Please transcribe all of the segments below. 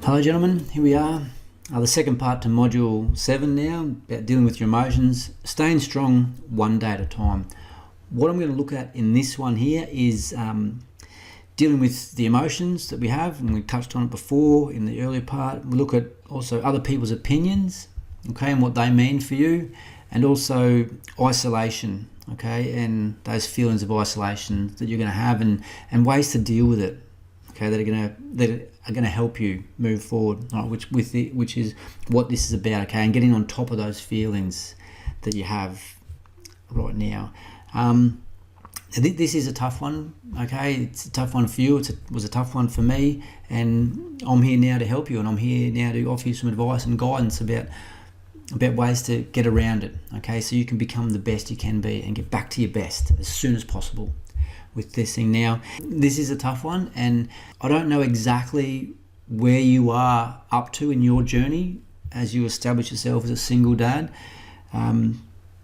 Hello gentlemen, here we are. The second part to module 7 now, about dealing with your emotions, staying strong one day at a time. What I'm going to look at in this one here is dealing with the emotions that we have, and we touched on it before in the earlier part. We look at also other people's opinions, okay, and what they mean for you, and also isolation, okay, and those feelings of isolation that you're going to have, and ways to deal with it, okay, that are going to help you move forward, right, which is what this is about, okay, and getting on top of those feelings that you have right now. This is a tough one, okay, it's a tough one for you, it was a tough one for me, and I'm here now to help you, and I'm here now to offer you some advice and guidance about ways to get around it, okay, so you can become the best you can be and get back to your best as soon as possible with this thing. Now, this is a tough one, and I don't know exactly where you are up to in your journey as you establish yourself as a single dad,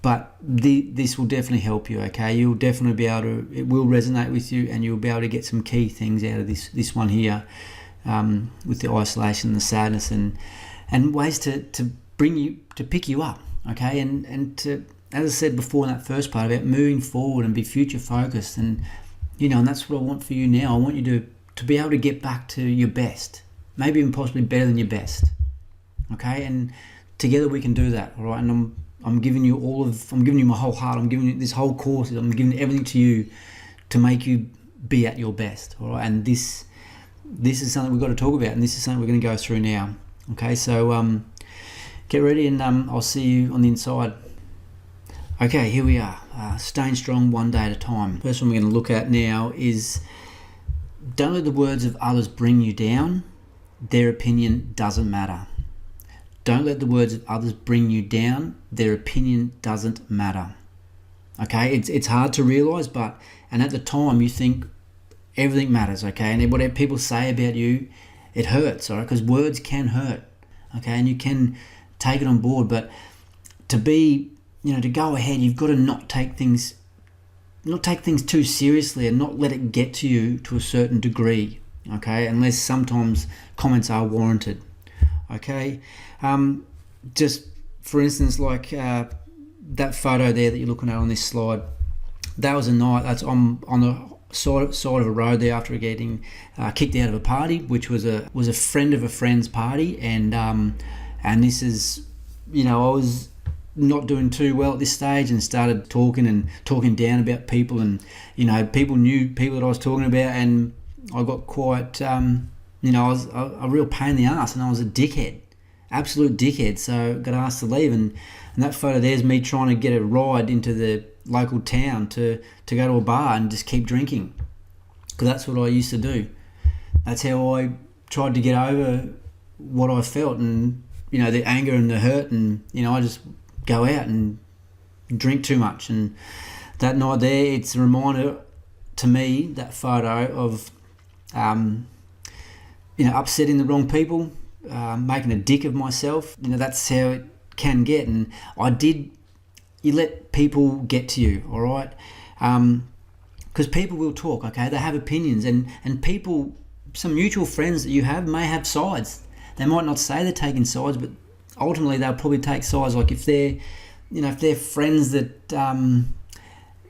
but this will definitely help you, okay? You'll definitely be able to, it will resonate with you, and you'll be able to get some key things out of this one here, with the isolation, the sadness, and ways to bring you, to pick you up, okay? And to, as I said before in that first part, about moving forward and be future focused, and and that's what I want for you now. I want you to be able to get back to your best, maybe even possibly better than your best, okay? And together we can do that, all right? And I'm giving you my whole heart. I'm giving you this whole course. I'm giving everything to you to make you be at your best, all right? And this is something we've got to talk about, and this is something we're going to go through now, okay? So get ready, and I'll see you on the inside. Okay, here we are, staying strong one day at a time. First one we're going to look at now is, don't let the words of others bring you down. Their opinion doesn't matter. Don't let the words of others bring you down. Their opinion doesn't matter. Okay, it's hard to realise, and at the time you think everything matters, okay? And whatever people say about you, it hurts, all right? Because words can hurt, okay? And you can take it on board, but to be, to go ahead, you've got to not take things too seriously, and not let it get to you to a certain degree, okay? Unless sometimes comments are warranted, okay? Just for instance, like that photo there that you're looking at on this slide, that was a night, that's on the side of a road there after getting kicked out of a party, which was a friend of a friend's party, and this is, I was not doing too well at this stage, and started talking down about people, and people knew people that I was talking about, and I got quite I was a real pain in the ass, and I was a dickhead, absolute dickhead. So got asked to leave, and that photo there's me trying to get a ride into the local town to go to a bar and just keep drinking, because that's what I used to do. That's how I tried to get over what I felt, and the anger and the hurt, and I just go out and drink too much. And that night there, it's a reminder to me, that photo, of upsetting the wrong people, making a dick of myself. That's how it can get, and you let people get to you, all right? Because people will talk, okay? They have opinions, and people, some mutual friends that you have may have sides. They might not say they're taking sides, but ultimately they'll probably take sides. Like if they're friends that,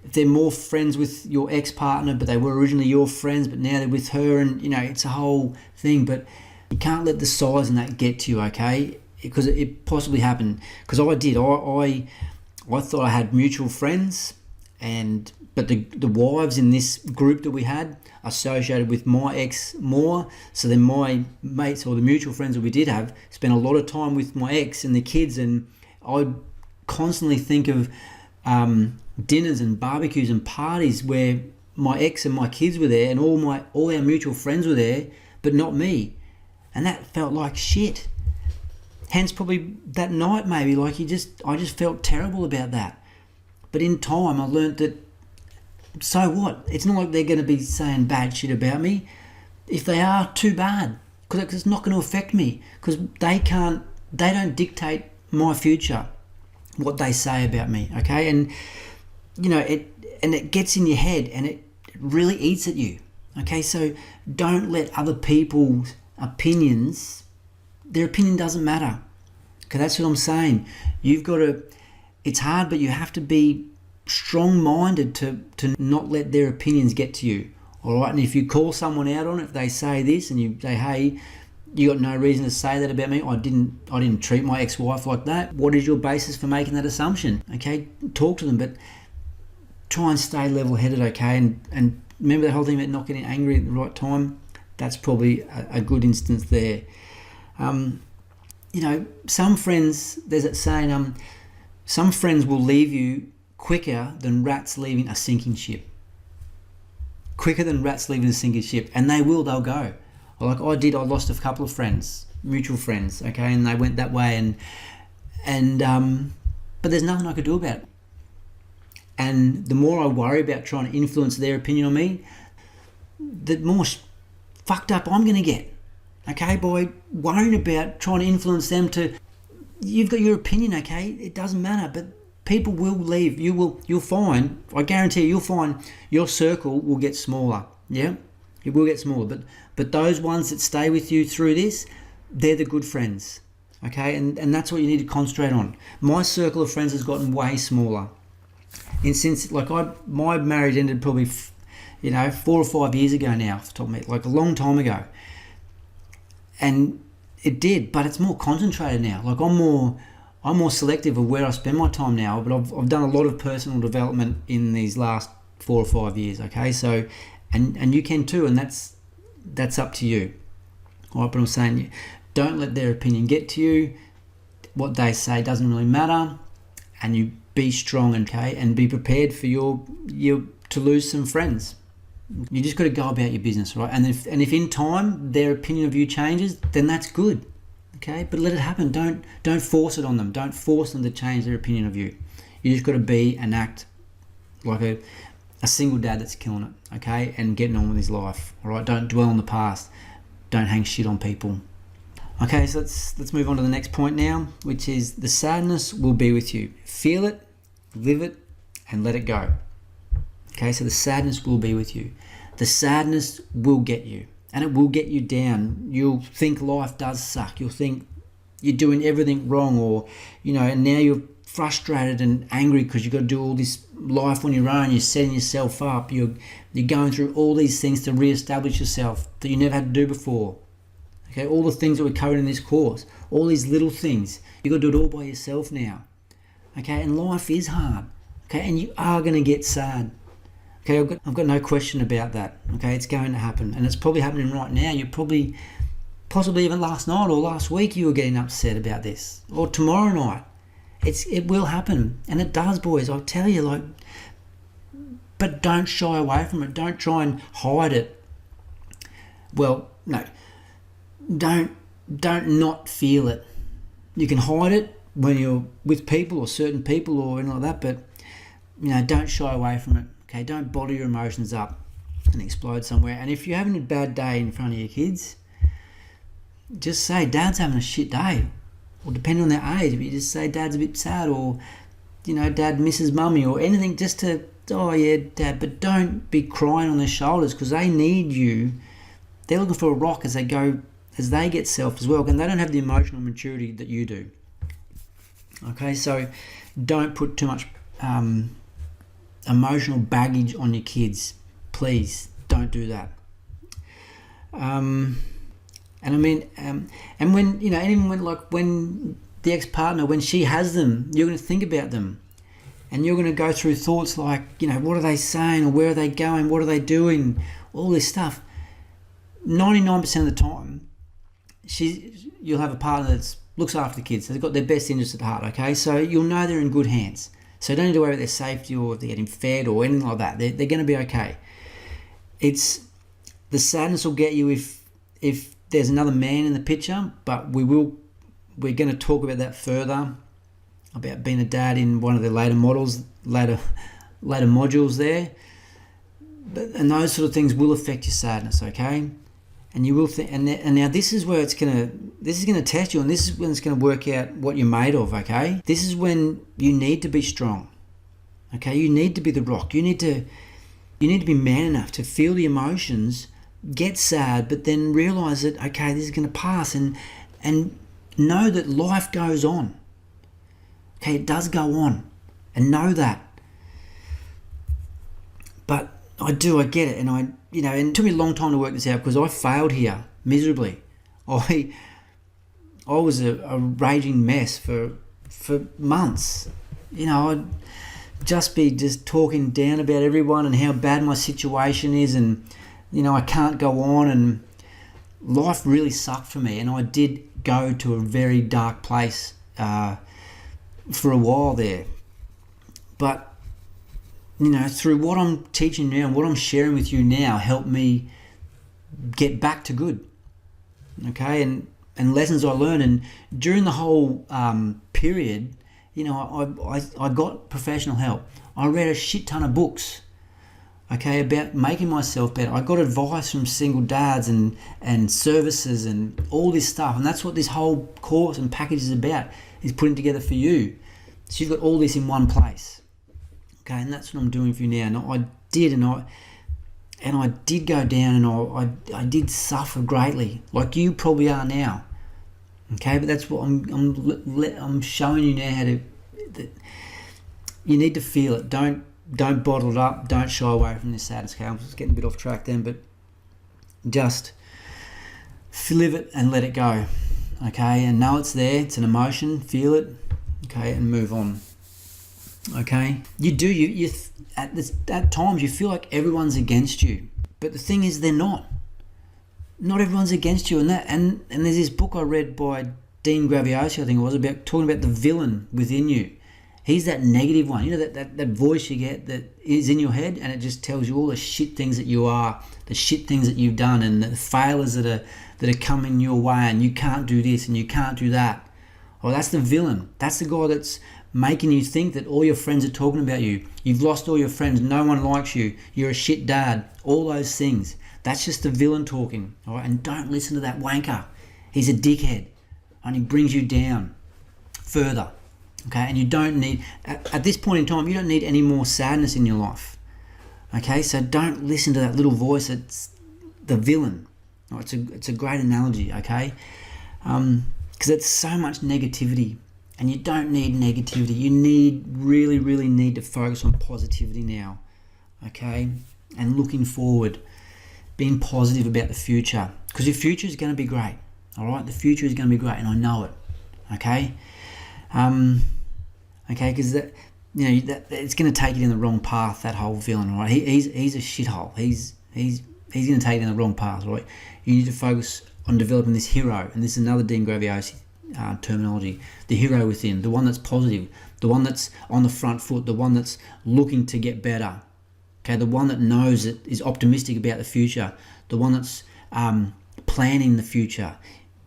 if they're more friends with your ex-partner, but they were originally your friends, but now they're with her, and it's a whole thing. But you can't let the size and that get to you, okay? Because it possibly happened. Because I did. I thought I had mutual friends, but the wives in this group that we had associated with my ex more. So then my mates, or the mutual friends that we did have, spent a lot of time with my ex and the kids, and I'd constantly think of dinners and barbecues and parties where my ex and my kids were there, and all our mutual friends were there, but not me. And that felt like shit. Hence probably that night, maybe, like I just felt terrible about that. But in time I learnt that, so what? It's not like they're going to be saying bad shit about me. If they are, too bad, because it's not going to affect me, because they don't dictate my future, what they say about me, okay? And it gets in your head, and it really eats at you, okay? So don't let other people's opinions their opinion doesn't matter. Okay, that's what I'm saying. You've got to, it's hard, but you have to be strong-minded to not let their opinions get to you. All right, and if you call someone out on it, if they say this and you say, hey, you got no reason to say that about me. I didn't treat my ex-wife like that. What is your basis for making that assumption? Okay, talk to them, but try and stay level-headed, okay? And remember the whole thing about not getting angry at the right time? That's probably a good instance there. Some friends, there's that saying, some friends will leave you quicker than rats leaving a sinking ship. Quicker than rats leaving a sinking ship. And they'll go. Like I lost a couple of friends, mutual friends, okay, and they went that way, but there's nothing I could do about it. And the more I worry about trying to influence their opinion on me, the more fucked up I'm going to get, okay, by worrying about trying to influence them to, you've got your opinion, okay, it doesn't matter, but people will leave. You'll find, I guarantee you'll find your circle will get smaller, yeah? It will get smaller, but those ones that stay with you through this, they're the good friends, okay? And that's what you need to concentrate on. My circle of friends has gotten way smaller. And since, my marriage ended probably, 4 or 5 years ago now, off the top of my head, like a long time ago. And it did, but it's more concentrated now. Like I'm more selective of where I spend my time now, but I've done a lot of personal development in these last 4 or 5 years, okay? So, and you can too, and that's up to you. All right, but I'm saying, don't let their opinion get to you. What they say doesn't really matter, and you be strong, okay, and be prepared for you to lose some friends. You just got to go about your business, right? And if in time their opinion of you changes, then that's good, okay. But let it happen. Don't force it on them. Don't force them to change their opinion of you. You just got to be and act like a single dad that's killing it, okay, and getting on with his life. All right, don't dwell on the past. Don't hang shit on people. Okay, so let's move on to the next point now, which is the sadness will be with you. Feel it, live it, and let it go. Okay, so the sadness will be with you. The sadness will get you, and it will get you down. You'll think life does suck. You'll think you're doing everything wrong, or and now you're frustrated and angry because you've got to do all this life on your own. You're setting yourself up. You're going through all these things to re-establish yourself that you never had to do before. Okay, all the things that we're covering in this course, all these little things, you've got to do it all by yourself now. Okay, and life is hard. Okay, and you are going to get sad. Okay, I've got no question about that. Okay, it's going to happen, and it's probably happening right now. You're possibly even last night or last week you were getting upset about this, or tomorrow night. It will happen, and it does, boys. I'll tell you, but don't shy away from it. Don't try and hide it. Well, no, don't not feel it. You can hide it when you're with people or certain people or anything like that, but don't shy away from it. Okay, don't bottle your emotions up and explode somewhere. And if you're having a bad day in front of your kids, just say, Dad's having a shit day. Or depending on their age, if you just say Dad's a bit sad, or Dad misses Mummy, or anything, just to, oh yeah, Dad, but don't be crying on their shoulders, because they need you. They're looking for a rock as they get self as well, and they don't have the emotional maturity that you do. Okay, so don't put too much emotional baggage on your kids. Please don't do that. And I mean, and when, and even when the ex-partner, when she has them, you're going to think about them, and you're going to go through thoughts like, what are they saying, or where are they going, what are they doing, all this stuff. 99% of the time, you'll have a partner that looks after the kids. They've got their best interests at heart, okay? So you'll know they're in good hands. So you don't need to worry about their safety or if they're getting fed or anything like that. They're going to be okay. The sadness will get you if there's another man in the picture, but we're going to talk about that further, about being a dad in one of the later modules there. And those sort of things will affect your sadness, okay? And you will think, and now this is where this is going to test you, and this is when it's going to work out what you're made of, okay? This is when you need to be strong, okay? You need to be the rock. You need to be man enough to feel the emotions, get sad, but then realize that, okay, this is going to pass, and know that life goes on. Okay, it does go on, and know that. But I get it, and and it took me a long time to work this out because I failed here miserably. I was a raging mess for months. I'd just be talking down about everyone and how bad my situation is, and I can't go on, and life really sucked for me, and I did go to a very dark place for a while there. But through what I'm teaching now and what I'm sharing with you now helped me get back to good. Okay, and lessons I learned, and during the whole period, I got professional help. I read a shit ton of books, okay, about making myself better. I got advice from single dads and services and all this stuff, and that's what this whole course and package is about, is putting together for you. So you've got all this in one place, okay, and that's what I'm doing for you now. And I did go down, and I did suffer greatly, like you probably are now. Okay, but that's what I'm showing you now how to. You need to feel it. Don't bottle it up. Don't shy away from this sadness. Okay, I'm just getting a bit off track then, but just live it and let it go. Okay, and know it's there. It's an emotion. Feel it. Okay, and move on. Okay, you at times you feel like everyone's against you, but the thing is, they're not. Not everyone's against you, and there's this book I read by Dean Graziosi, I think it was, about talking about the villain within you. He's that negative one, that voice you get that is in your head, and it just tells you all the shit things that you are, the shit things that you've done, and the failures that are coming your way, and you can't do this and you can't do that. Well, that's the villain. That's the guy that's making you think that all your friends are talking about you. You've lost all your friends. No one likes you. You're a shit dad. All those things. That's just the villain talking. All right? And don't listen to that wanker. He's a dickhead. And he brings you down further. Okay? And you don't need, at this point in time, you don't need any more sadness in your life. Okay? So don't listen to that little voice. It's the villain. All right? It's a great analogy. Okay? Because it's so much negativity. And you don't need negativity. You really, really need to focus on positivity now. Okay? And looking forward. Being positive about the future. Because your future is going to be great. All right? The future is going to be great, and I know it. Okay? Okay, because that it's going to take you in the wrong path, that whole villain, all right? He's a shithole. He's going to take you in the wrong path, right? You need to focus on developing this hero, and this is another Dean Graziosi terminology, the hero within, the one that's positive, the one that's on the front foot, the one that's looking to get better, okay, the one that knows that is optimistic about the future, the one that's planning the future,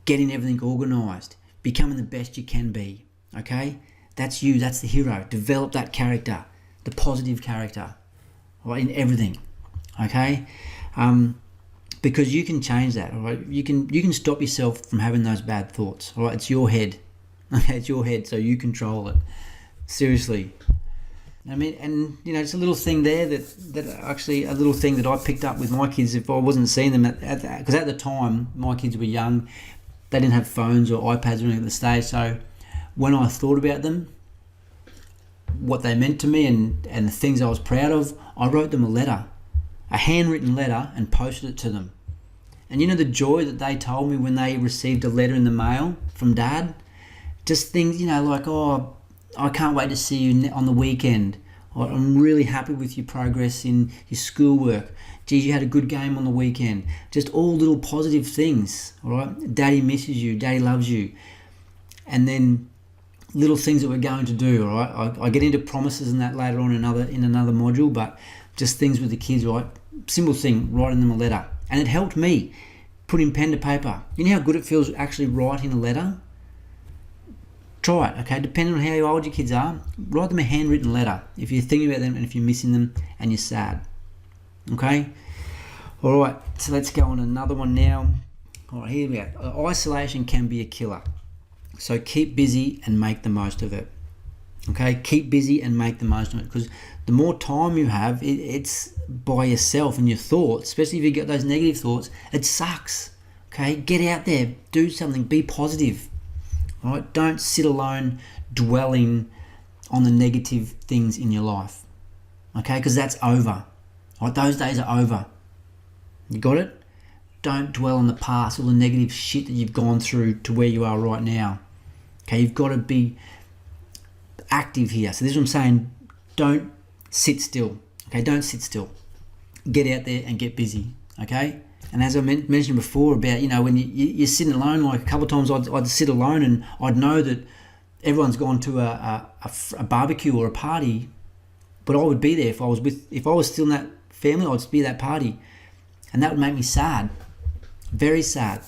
getting everything organised, becoming the best you can be, okay? That's you, that's the hero. Develop that character, the positive character, right, in everything, okay? Because you can change that, all right? You can stop yourself from having those bad thoughts, all right? It's your head, okay? It's your head, so you control it. Seriously. I mean, and it's a little thing there that actually a little thing that I picked up with my kids. If I wasn't seeing them because at the time my kids were young, they didn't have phones or iPads or anything at the stage. So when I thought about them, what they meant to me and the things I was proud of, I wrote them a letter, a handwritten letter, and posted it to them. And the joy that they told me when they received a letter in the mail from Dad, just things, like, oh, I can't wait to see you on the weekend. Or, I'm really happy with your progress in your schoolwork. Geez, you had a good game on the weekend. Just all little positive things, all right? Daddy misses you. Daddy loves you. And then little things that we're going to do, all right? I get into promises and that later on in another module, but just things with the kids, right? Simple thing, writing them a letter. And it helped me, putting pen to paper. You know how good it feels actually writing a letter? Try it, okay? Depending on how old your kids are, write them a handwritten letter if you're thinking about them and if you're missing them and you're sad. Okay? All right, so let's go on another one now. All right, here we go. Isolation can be a killer. So keep busy and make the most of it. Okay? Keep busy and make the most of it, because the more time you have, it's by yourself and your thoughts, especially if you get those negative thoughts, it sucks. Okay? Get out there, do something, be positive. All right, don't sit alone dwelling on the negative things in your life. Okay, because that's over. All right, those days are over. You got it? Don't dwell on the past, all the negative shit that you've gone through to where you are right now. Okay, you've got to be active here. So this is what I'm saying. Don't sit still. Okay, don't sit still. Get out there and get busy. Okay? And as I mentioned before about, when you're sitting alone, like a couple of times I'd sit alone and I'd know that everyone's gone to a barbecue or a party, but I would be there if I was still in that family, I'd be at that party. And that would make me sad. Very sad.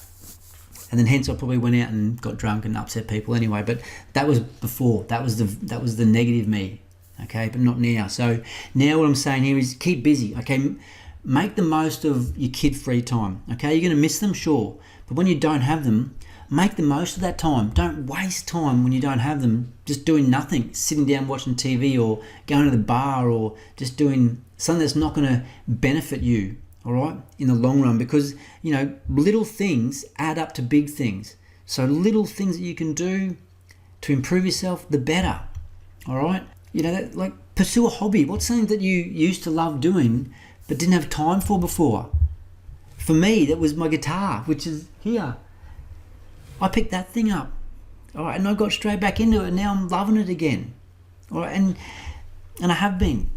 And then hence I probably went out and got drunk and upset people anyway. But that was before. That was the negative me. Okay, but not now. So now what I'm saying here is keep busy. Okay, make the most of your kid free time. Okay, you're going to miss them, sure. But when you don't have them, make the most of that time. Don't waste time when you don't have them just doing nothing, sitting down watching TV or going to the bar or just doing something that's not going to benefit you. All right, in the long run, because little things add up to big things. So little things that you can do to improve yourself, the better. All right, like pursue a hobby. What's something that you used to love doing but didn't have time for before? For me, that was my guitar, which is here. I picked that thing up. All right, and I got straight back into it, and now I'm loving it again. All right, and I have been.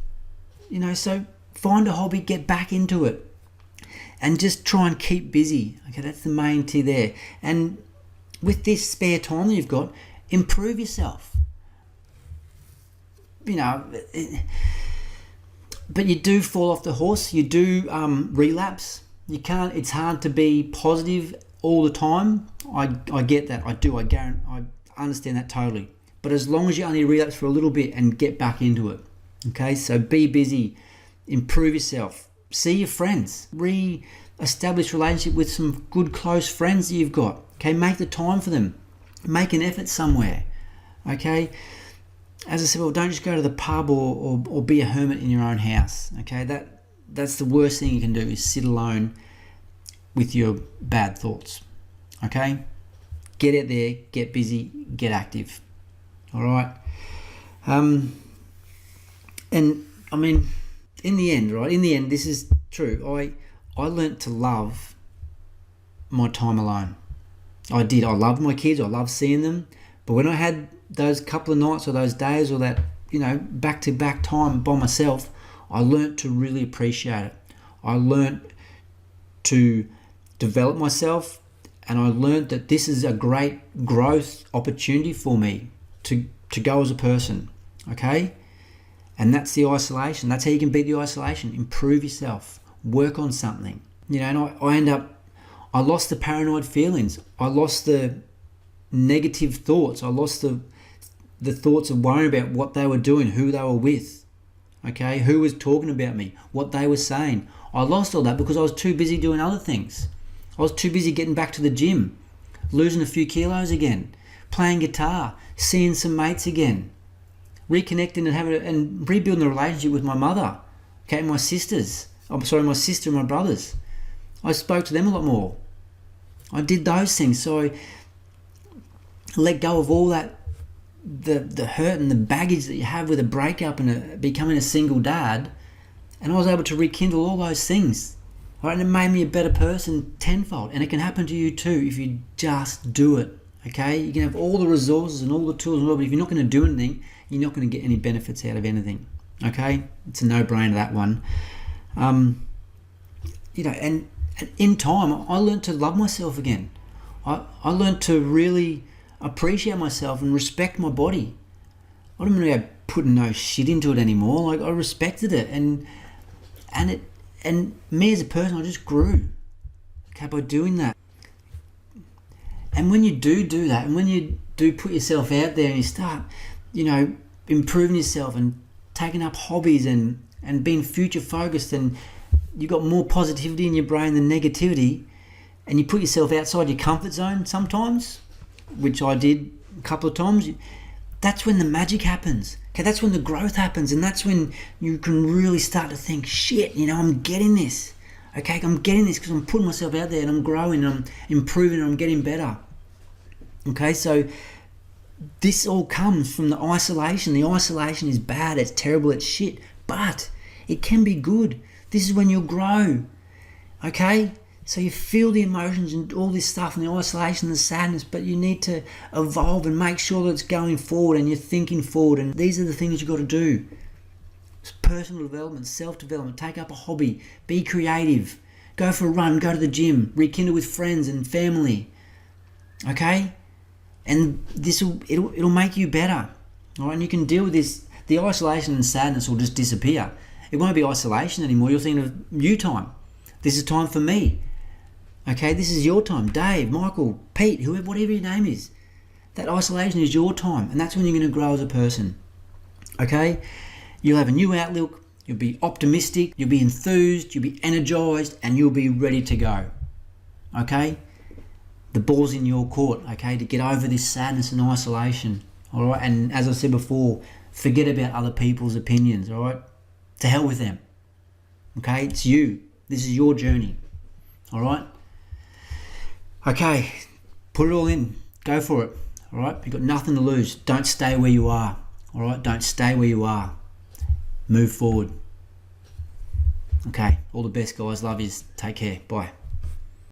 So find a hobby, get back into it. And just try and keep busy. Okay, that's the main key there. And with this spare time that you've got, improve yourself. But you do fall off the horse. You do relapse. You can't. It's hard to be positive all the time. I get that. I do. I understand that totally. But as long as you only relapse for a little bit and get back into it. Okay, so be busy. Improve yourself. See your friends. Re-establish relationship with some good close friends that you've got. Okay, make the time for them. Make an effort somewhere. Okay, as I said, well, don't just go to the pub or be a hermit in your own house. Okay, that's the worst thing you can do is sit alone with your bad thoughts. Okay, get out there, get busy, get active. All right, and I mean. In the end, this is true. I learnt to love my time alone. I did. I loved my kids. I loved seeing them. But when I had those couple of nights or those days or that, back-to-back time by myself, I learnt to really appreciate it. I learnt to develop myself, and I learnt that this is a great growth opportunity for me to go as a person. Okay? And that's the isolation. That's how you can beat the isolation. Improve yourself. Work on something. And I lost the paranoid feelings. I lost the negative thoughts. I lost the thoughts of worrying about what they were doing, who they were with. Okay, who was talking about me, what they were saying. I lost all that because I was too busy doing other things. I was too busy getting back to the gym, losing a few kilos again, playing guitar, seeing some mates again. Reconnecting and rebuilding a relationship with my mother, okay, my sister and my brothers. I spoke to them a lot more. I did those things, so I let go of all that, the hurt and the baggage that you have with a breakup and becoming a single dad, and I was able to rekindle all those things. Right, and it made me a better person tenfold, and it can happen to you too if you just do it. Okay, you can have all the resources and all the tools, but if you're not going to do anything, you're not going to get any benefits out of anything. Okay, it's a no-brainer, that one. And in time, I learned to love myself again. I learned to really appreciate myself and respect my body. I didn't really putting no shit into it anymore. Like, I respected it, and me as a person, I just grew. Okay, by doing that. And when you do that, and when you do put yourself out there and you start, improving yourself and taking up hobbies and being future focused, and you got more positivity in your brain than negativity, and you put yourself outside your comfort zone sometimes, which I did a couple of times, that's when the magic happens. Okay, that's when the growth happens, and that's when you can really start to think, shit, I'm getting this. Okay, I'm getting this because I'm putting myself out there and I'm growing and I'm improving and I'm getting better. Okay, so this all comes from the isolation. The isolation is bad, it's terrible, it's shit, but it can be good. This is when you'll grow, okay? So you feel the emotions and all this stuff and the isolation and the sadness, but you need to evolve and make sure that it's going forward and you're thinking forward. And these are the things you've got to do. It's personal development, self-development, take up a hobby, be creative, go for a run, go to the gym, rekindle with friends and family, okay? And it'll make you better, all right? And you can deal with this. The isolation and sadness will just disappear. It won't be isolation anymore. You'll think of you time. This is time for me. Okay, this is your time. Dave, Michael, Pete, whoever, whatever your name is. That isolation is your time, and that's when you're going to grow as a person. Okay? You'll have a new outlook, you'll be optimistic, you'll be enthused, you'll be energized, and you'll be ready to go. Okay? The ball's in your court, okay, to get over this sadness and isolation. Alright? And as I said before, forget about other people's opinions, alright? To hell with them. Okay? It's you. This is your journey. Alright? Okay, put it all in. Go for it. Alright? You've got nothing to lose. Don't stay where you are. Alright? Don't stay where you are. Move forward. Okay, all the best, guys. Love yous. Take care. Bye.